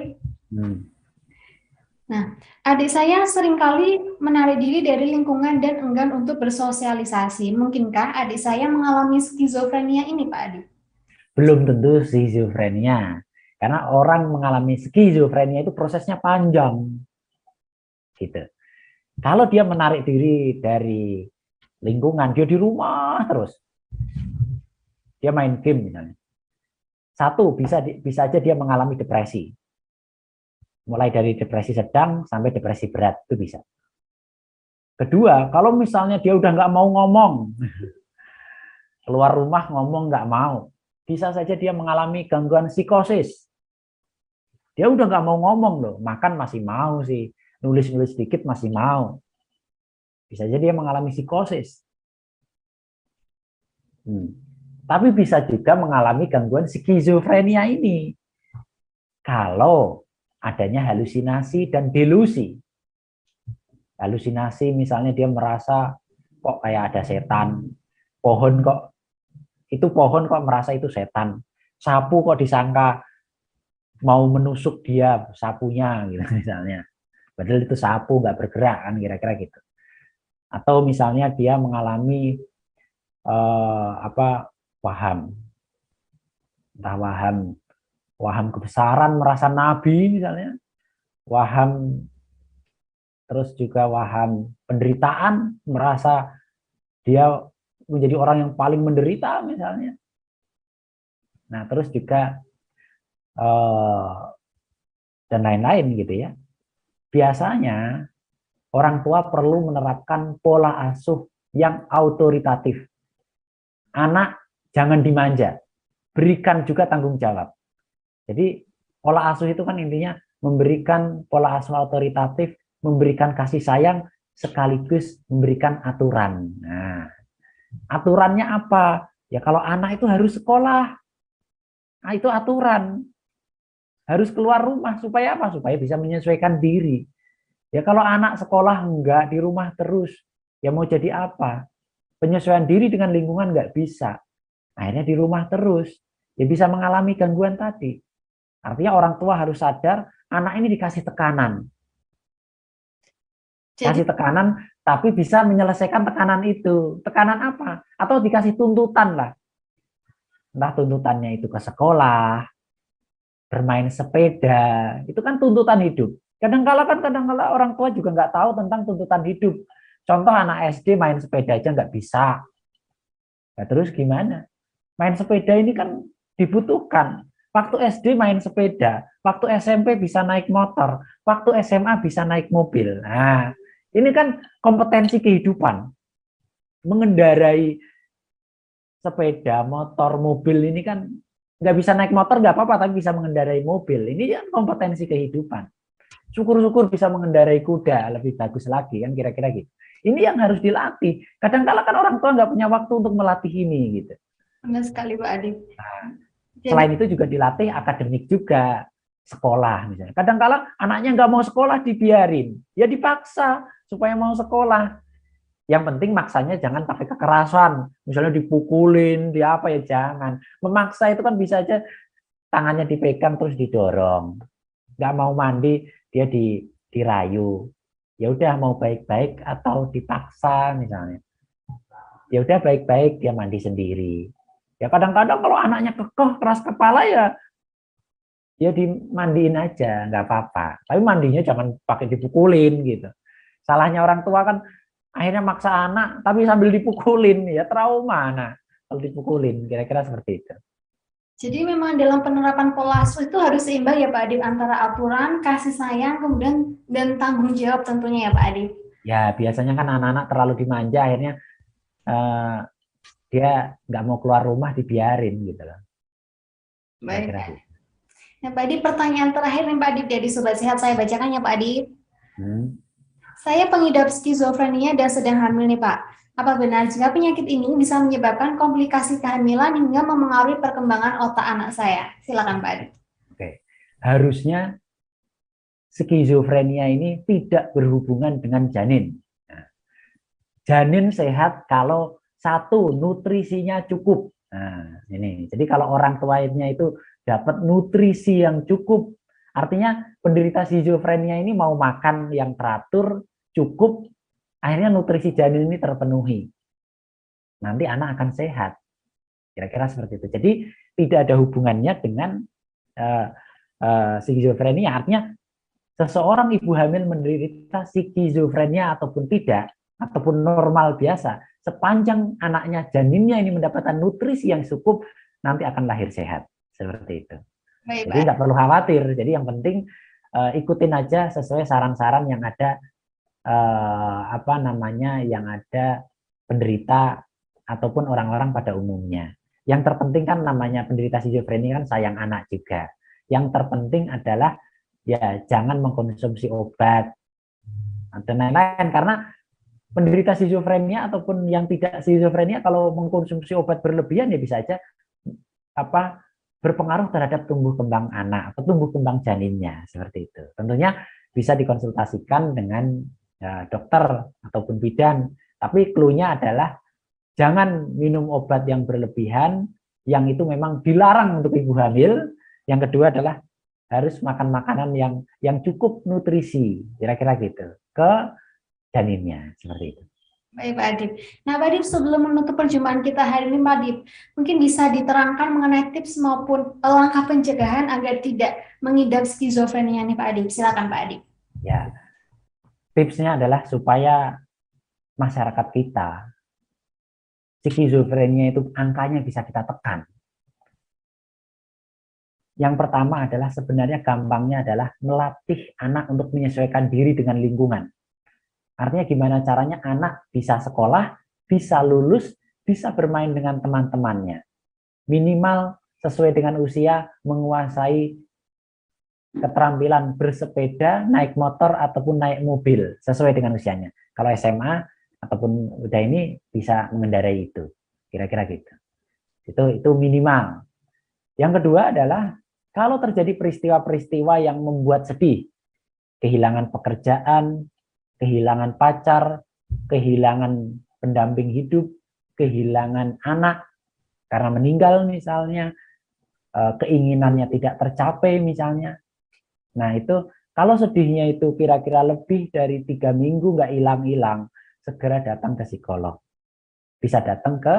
Nah, adik saya seringkali menarik diri dari lingkungan dan enggan untuk bersosialisasi. Mungkinkah adik saya mengalami skizofrenia ini, Pak Adib? Belum tentu skizofrenia. Karena orang mengalami skizofrenia itu prosesnya panjang. Gitu. Kalau dia menarik diri dari lingkungan, dia di rumah terus. Dia main game misalnya. Satu, bisa aja dia mengalami depresi. Mulai dari depresi sedang sampai depresi berat, itu bisa. Kedua, kalau misalnya dia udah nggak mau ngomong, keluar rumah ngomong nggak mau, bisa saja dia mengalami gangguan psikosis. Dia udah nggak mau ngomong loh, makan masih mau sih, nulis-nulis sedikit masih mau. Bisa jadi dia mengalami psikosis. Tapi bisa juga mengalami gangguan skizofrenia ini. Kalau adanya halusinasi dan delusi. Halusinasi misalnya dia merasa kok kayak ada setan, pohon kok merasa itu setan, sapu kok disangka mau menusuk dia sapunya gitu misalnya, padahal itu sapu nggak bergerak kan, kira-kira gitu. Atau misalnya dia mengalami waham, entah waham kebesaran, merasa nabi misalnya, waham terus juga waham penderitaan, merasa dia menjadi orang yang paling menderita misalnya. Nah terus juga dan lain-lain gitu ya. Biasanya orang tua perlu menerapkan pola asuh yang autoritatif. Anak jangan dimanja, berikan juga tanggung jawab. Jadi pola asuh itu kan intinya memberikan pola asuh autoritatif, memberikan kasih sayang, sekaligus memberikan aturan. Nah, aturannya apa? Ya kalau anak itu harus sekolah, nah itu aturan. Harus keluar rumah, supaya apa? Supaya bisa menyesuaikan diri. Ya kalau anak sekolah enggak, di rumah terus, ya mau jadi apa? Penyesuaian diri dengan lingkungan enggak bisa. Akhirnya di rumah terus, ya bisa mengalami gangguan tadi. Artinya orang tua harus sadar, anak ini dikasih tekanan. Kasih tekanan, tapi bisa menyelesaikan tekanan itu. Tekanan apa? Atau dikasih tuntutan lah. Entah tuntutannya itu ke sekolah, bermain sepeda, itu kan tuntutan hidup. Kadang-kala orang tua juga nggak tahu tentang tuntutan hidup. Contoh anak SD main sepeda aja nggak bisa. Nah, terus gimana? Main sepeda ini kan dibutuhkan. Waktu SD main sepeda, waktu SMP bisa naik motor, waktu SMA bisa naik mobil. Nah, ini kan kompetensi kehidupan. Mengendarai sepeda, motor, mobil ini kan nggak bisa naik motor nggak apa-apa, tapi bisa mengendarai mobil. Ini kan kompetensi kehidupan. Syukur-syukur bisa mengendarai kuda, lebih bagus lagi kan, kira-kira gitu. Ini yang harus dilatih. Kadang-kala kan orang tua nggak punya waktu untuk melatih ini gitu. Benar sekali Pak Adib. Nah, selain itu juga dilatih akademik juga, sekolah misalnya. Kadang-kala anaknya nggak mau sekolah dibiarin, ya dipaksa supaya mau sekolah. Yang penting maksanya jangan pakai kekerasan, misalnya dipukulin, di apa ya jangan. Memaksa itu kan bisa aja tangannya dipegang terus didorong. Nggak mau mandi dia dirayu. Ya udah mau baik-baik atau dipaksa misalnya. Ya udah baik-baik dia mandi sendiri. Ya kadang-kadang kalau anaknya kekeh keras kepala ya dimandiin aja, nggak apa-apa. Tapi mandinya jangan pakai dipukulin gitu. Salahnya orang tua kan akhirnya maksa anak tapi sambil dipukulin, ya trauma anak kalau dipukulin, kira-kira seperti itu. Jadi memang dalam penerapan pola asuh itu harus seimbang ya Pak Adib, antara aturan, kasih sayang, kemudian dan tanggung jawab tentunya ya Pak Adib. Ya biasanya kan anak-anak terlalu dimanja, akhirnya dia nggak mau keluar rumah dibiarin gitu loh. Baik. Kira-kira gitu. Nah, Pak Adip, pertanyaan terakhir nih Pak Adip dari Sobat Sehat, saya bacakan ya Pak Adip. Saya pengidap skizofrenia dan sedang hamil nih Pak. Apa benar jika penyakit ini bisa menyebabkan komplikasi kehamilan hingga memengaruhi perkembangan otak anak saya? Silakan Pak Adip. Oke. Harusnya skizofrenia ini tidak berhubungan dengan janin. Nah, janin sehat kalau satu, nutrisinya cukup. Nah, ini. Jadi kalau orang tuanya itu dapat nutrisi yang cukup, artinya penderita skizofrenia ini mau makan yang teratur, cukup, akhirnya nutrisi janin ini terpenuhi. Nanti anak akan sehat. Kira-kira seperti itu. Jadi tidak ada hubungannya dengan skizofrenia. Artinya seseorang ibu hamil menderita skizofrenia ataupun tidak, ataupun normal biasa, sepanjang anaknya, janinnya ini mendapatkan nutrisi yang cukup, nanti akan lahir sehat. Seperti itu. Baik, jadi nggak perlu khawatir. Jadi yang penting ikutin aja sesuai saran-saran yang ada, yang ada penderita ataupun orang-orang pada umumnya. Yang terpenting kan namanya penderita skizofrenia kan sayang anak juga. Yang terpenting adalah ya jangan mengkonsumsi obat dan lain-lain, karena penderita skizofrenia ataupun yang tidak skizofrenia kalau mengkonsumsi obat berlebihan ya bisa aja berpengaruh terhadap tumbuh kembang anak atau tumbuh kembang janinnya, seperti itu. Tentunya bisa dikonsultasikan dengan dokter ataupun bidan, tapi clue-nya adalah jangan minum obat yang berlebihan, yang itu memang dilarang untuk ibu hamil. Yang kedua adalah harus makan makanan yang cukup nutrisi, kira-kira gitu, ke janinnya, seperti itu. Baik Pak Adip. Nah Pak Adip, sebelum menutup perjumpaan kita hari ini Pak Adip, mungkin bisa diterangkan mengenai tips maupun langkah pencegahan agar tidak mengidap skizofrenia nih Pak Adip. Silakan Pak Adip. Ya, tipsnya adalah supaya masyarakat kita skizofrenia itu angkanya bisa kita tekan. Yang pertama adalah sebenarnya gampangnya adalah melatih anak untuk menyesuaikan diri dengan lingkungan. Artinya gimana caranya anak bisa sekolah, bisa lulus, bisa bermain dengan teman-temannya. Minimal sesuai dengan usia menguasai keterampilan bersepeda, naik motor, ataupun naik mobil sesuai dengan usianya. Kalau SMA ataupun udah ini bisa mengendarai itu. Kira-kira gitu. Itu minimal. Yang kedua adalah kalau terjadi peristiwa-peristiwa yang membuat sedih, kehilangan pekerjaan, kehilangan pacar, kehilangan pendamping hidup, kehilangan anak karena meninggal misalnya, keinginannya tidak tercapai misalnya. Nah itu kalau sedihnya itu kira-kira lebih dari 3 minggu nggak hilang-hilang, segera datang ke psikolog. Bisa datang ke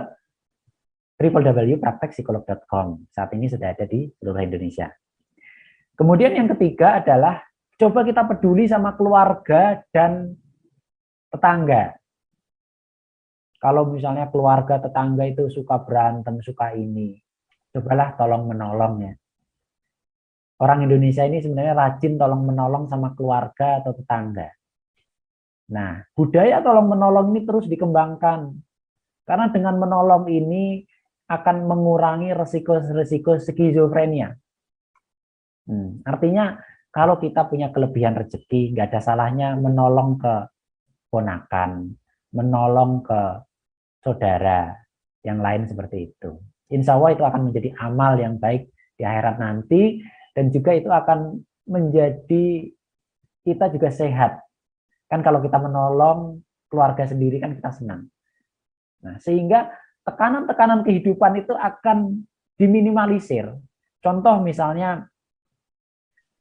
www.praktekpsikolog.com. Saat ini sudah ada di seluruh Indonesia. Kemudian yang ketiga adalah coba kita peduli sama keluarga dan tetangga. Kalau misalnya keluarga tetangga itu suka berantem, suka ini, cobalah tolong menolong ya. Orang Indonesia ini sebenarnya rajin tolong menolong sama keluarga atau tetangga. Nah, budaya tolong menolong ini terus dikembangkan. Karena dengan menolong ini akan mengurangi resiko-resiko skizofrenia. Artinya kalau kita punya kelebihan rezeki, nggak ada salahnya menolong ke ponakan, menolong ke saudara, yang lain seperti itu. Insya Allah itu akan menjadi amal yang baik di akhirat nanti, dan juga itu akan menjadi kita juga sehat. Kan kalau kita menolong keluarga sendiri kan kita senang. Nah, sehingga tekanan-tekanan kehidupan itu akan diminimalisir. Contoh misalnya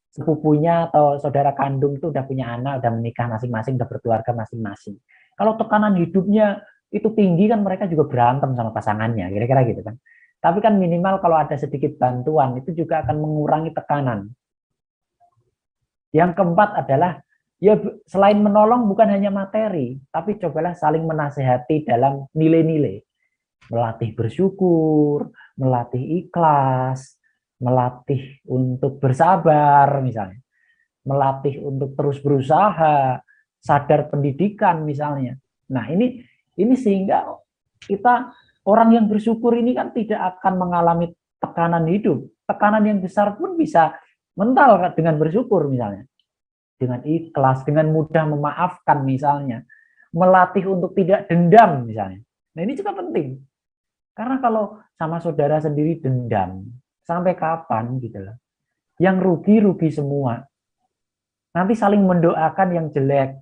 sepupunya atau saudara kandung itu udah punya anak, udah menikah masing-masing, udah berkeluarga masing-masing. Kalau tekanan hidupnya itu tinggi kan mereka juga berantem sama pasangannya, kira-kira gitu kan. Tapi kan minimal kalau ada sedikit bantuan itu juga akan mengurangi tekanan. Yang keempat adalah ya selain menolong bukan hanya materi, tapi cobalah saling menasehati dalam nilai-nilai. Melatih bersyukur, melatih ikhlas, melatih untuk bersabar misalnya, melatih untuk terus berusaha, sadar pendidikan misalnya. Nah ini sehingga kita orang yang bersyukur ini kan tidak akan mengalami tekanan hidup. Tekanan yang besar pun bisa mental dengan bersyukur misalnya. Dengan ikhlas, dengan mudah memaafkan misalnya. Melatih untuk tidak dendam misalnya. Nah ini juga penting. Karena kalau sama saudara sendiri dendam, sampai kapan gitu loh. Yang rugi semua. Nanti saling mendoakan yang jelek.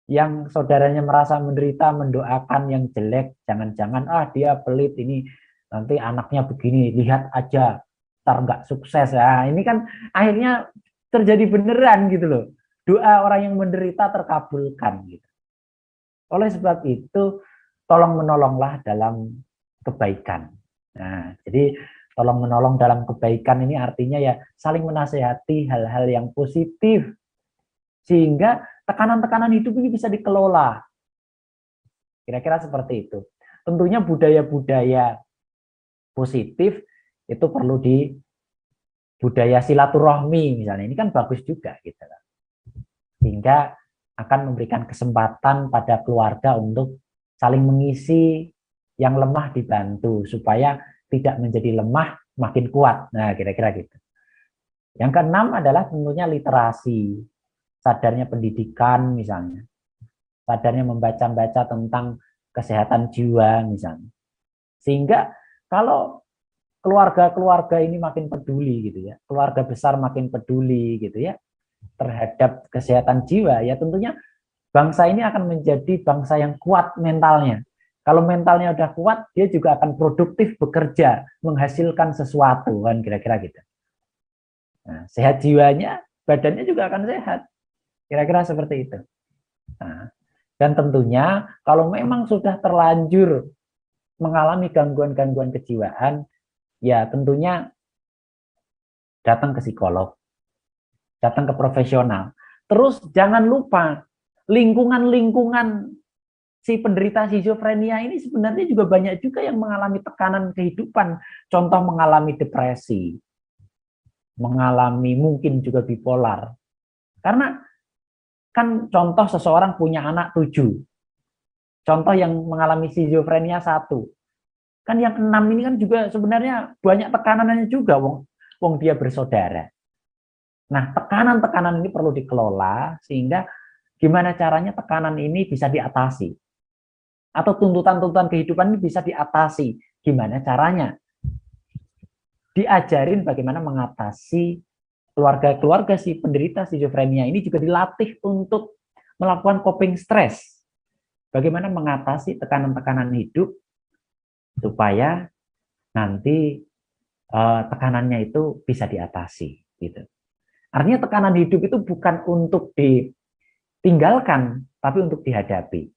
Yang saudaranya merasa menderita mendoakan yang jelek. Jangan-jangan dia pelit ini, nanti anaknya begini, lihat aja, ntar nggak sukses. Nah, ini kan akhirnya terjadi beneran gitu loh. Doa orang yang menderita terkabulkan gitu. Oleh sebab itu, tolong menolonglah dalam kebaikan. Nah, jadi tolong menolong dalam kebaikan ini artinya ya saling menasehati hal-hal yang positif sehingga tekanan-tekanan hidup ini bisa dikelola. Kira-kira seperti itu. Tentunya budaya-budaya positif itu perlu di budaya silaturahmi misalnya. Ini kan bagus juga gitu. Sehingga akan memberikan kesempatan pada keluarga untuk saling mengisi, yang lemah dibantu supaya tidak menjadi lemah makin kuat. Nah, kira-kira gitu. Yang keenam adalah tentunya literasi, sadarnya pendidikan misalnya, sadarnya membaca-baca tentang kesehatan jiwa misalnya. Sehingga kalau keluarga-keluarga ini makin peduli gitu ya, keluarga besar makin peduli gitu ya terhadap kesehatan jiwa, ya tentunya bangsa ini akan menjadi bangsa yang kuat mentalnya. Kalau mentalnya udah kuat, dia juga akan produktif bekerja, menghasilkan sesuatu, kan kira-kira gitu. Nah, sehat jiwanya, badannya juga akan sehat. Kira-kira seperti itu. Nah, dan tentunya kalau memang sudah terlanjur mengalami gangguan-gangguan kejiwaan, ya tentunya datang ke psikolog, datang ke profesional. Terus jangan lupa lingkungan-lingkungan si penderita skizofrenia ini sebenarnya juga banyak juga yang mengalami tekanan kehidupan. Contoh mengalami depresi, mengalami mungkin juga bipolar. Karena kan contoh seseorang punya anak 7. Contoh yang mengalami skizofrenia 1. Kan yang 6 ini kan juga sebenarnya banyak tekanannya juga, wong dia bersaudara. Nah, tekanan-tekanan ini perlu dikelola sehingga gimana caranya tekanan ini bisa diatasi. Atau tuntutan-tuntutan kehidupan ini bisa diatasi. Gimana caranya? Diajarin bagaimana mengatasi keluarga-keluarga si penderita skizofrenia ini juga dilatih untuk melakukan coping stress. Bagaimana mengatasi tekanan-tekanan hidup supaya nanti tekanannya itu bisa diatasi. Gitu. Artinya tekanan hidup itu bukan untuk ditinggalkan, tapi untuk dihadapi.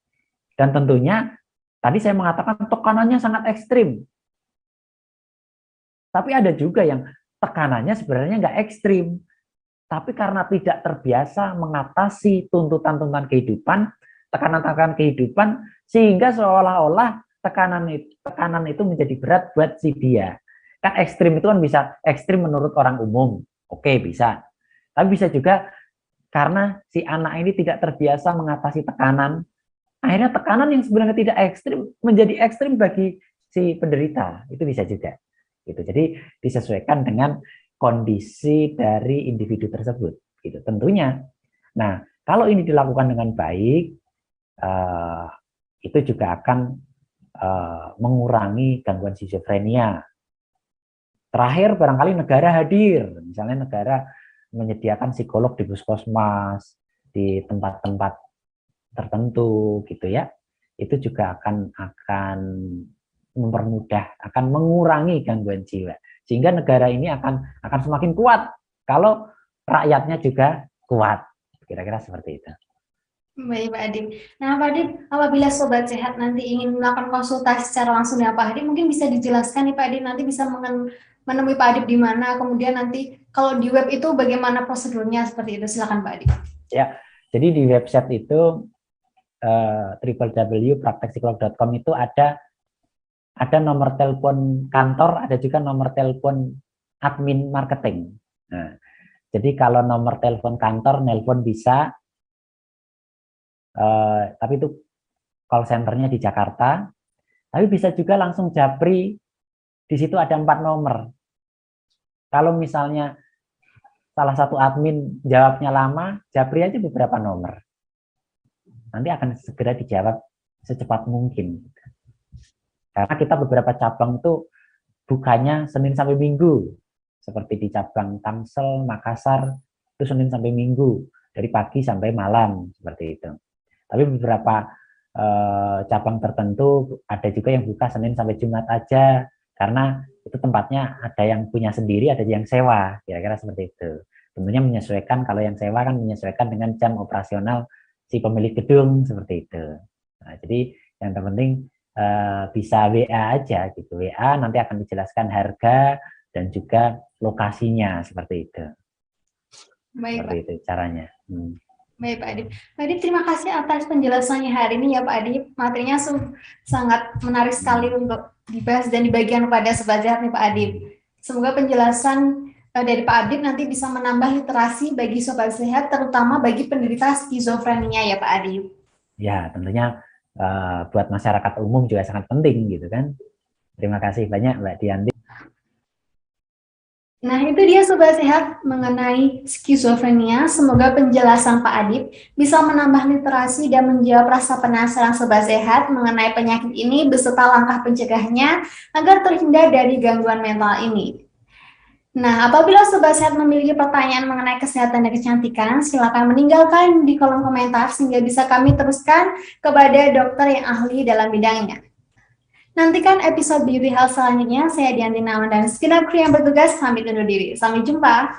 Dan tentunya tadi saya mengatakan tekanannya sangat ekstrim. Tapi ada juga yang tekanannya sebenarnya nggak ekstrim. Tapi karena tidak terbiasa mengatasi tuntutan-tuntutan kehidupan, tekanan-tekanan kehidupan, sehingga seolah-olah tekanan itu menjadi berat buat si dia. Kan ekstrim itu kan bisa ekstrim menurut orang umum. Oke, bisa. Tapi bisa juga karena si anak ini tidak terbiasa mengatasi tekanan, akhirnya tekanan yang sebenarnya tidak ekstrim menjadi ekstrim bagi si penderita. Itu bisa juga. Gitu. Jadi disesuaikan dengan kondisi dari individu tersebut. Gitu. Tentunya. Nah, kalau ini dilakukan dengan baik, itu juga akan mengurangi gangguan skizofrenia. Terakhir, barangkali negara hadir. Misalnya negara menyediakan psikolog di puskesmas, di tempat-tempat tertentu gitu ya, itu juga akan mempermudah, akan mengurangi gangguan jiwa, sehingga negara ini akan semakin kuat kalau rakyatnya juga kuat. Kira-kira seperti itu. Baik, Pak Adib. Nah, Pak Adib, apabila Sobat Sehat nanti ingin melakukan konsultasi secara langsung dengan Pak Adib, mungkin bisa dijelaskan nih Pak Adib, nanti bisa menemui Pak Adib di mana, kemudian nanti kalau di web itu bagaimana prosedurnya seperti itu, silakan Pak Adib. Ya, jadi di website itu www.praktekpsikolog.com itu ada nomor telepon kantor, ada juga nomor telepon admin marketing. Nah, jadi kalau nomor telepon kantor, nelpon bisa, tapi itu call centernya di Jakarta. Tapi bisa juga langsung japri, di situ ada 4 nomor. Kalau misalnya salah satu admin jawabnya lama, japri aja beberapa nomor. Nanti akan segera dijawab secepat mungkin. Karena kita beberapa cabang itu bukanya Senin sampai Minggu. Seperti di cabang Tangsel, Makassar, itu Senin sampai Minggu. Dari pagi sampai malam, seperti itu. Tapi beberapa cabang tertentu ada juga yang buka Senin sampai Jumat aja, karena itu tempatnya ada yang punya sendiri, ada yang sewa, kira-kira seperti itu. Tentunya menyesuaikan, kalau yang sewa kan menyesuaikan dengan jam operasional si pemilik gedung, seperti itu. Nah, jadi yang terpenting bisa WA aja gitu, WA nanti akan dijelaskan harga dan juga lokasinya, seperti itu. Baik, seperti Pak. itu caranya. Baik, Pak Adib. Pak Adib, terima kasih atas penjelasannya hari ini ya Pak Adib. Materinya sangat menarik sekali untuk dibahas dan dibagikan kepada Sobat Sehat nih Pak Adib. Semoga penjelasan dari Pak Adib nanti bisa menambah literasi bagi Sobat Sehat, terutama bagi penderita skizofrenia ya Pak Adib. Ya, tentunya buat masyarakat umum juga sangat penting gitu kan. Terima kasih banyak Mbak Dianti. Nah, itu dia Sobat Sehat mengenai skizofrenia. Semoga penjelasan Pak Adib bisa menambah literasi dan menjawab rasa penasaran Sobat Sehat mengenai penyakit ini beserta langkah pencegahnya agar terhindar dari gangguan mental ini. Nah, apabila Sobat Sehat memiliki pertanyaan mengenai kesehatan dan kecantikan, silakan meninggalkan di kolom komentar sehingga bisa kami teruskan kepada dokter yang ahli dalam bidangnya. Nantikan episode Beauty Health selanjutnya. Saya Dianti Nawan dan segenap kru yang bertugas pamit undur diri. Sampai jumpa.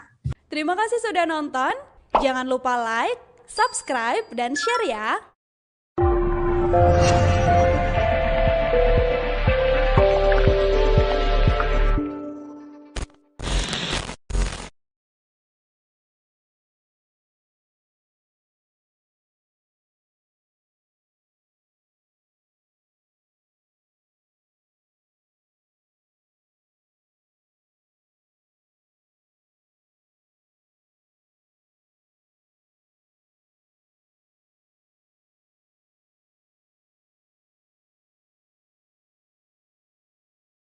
Terima kasih sudah nonton. Jangan lupa like, subscribe, dan share ya.